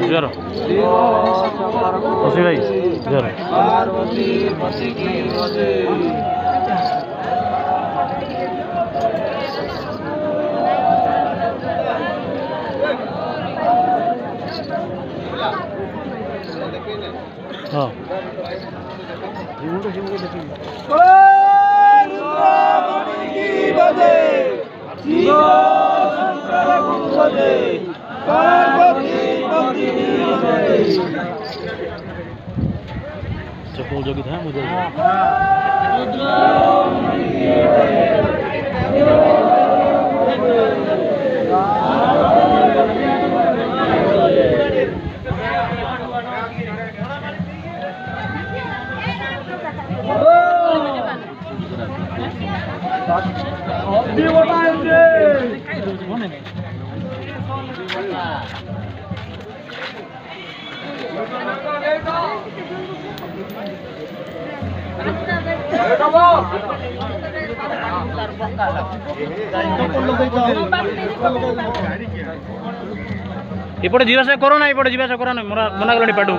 জোর খুশি ভাই জোর पार्वती पति की बजे हाँ रुद्रमणि की बजे शिव शंकर की बजे पार्वती पति की बजे चप्पल जो था मुझे रुद्रमणि की बजे इपटे जीवाशय करो ना इपटे जीवाशय करो ना मना गलनी पेट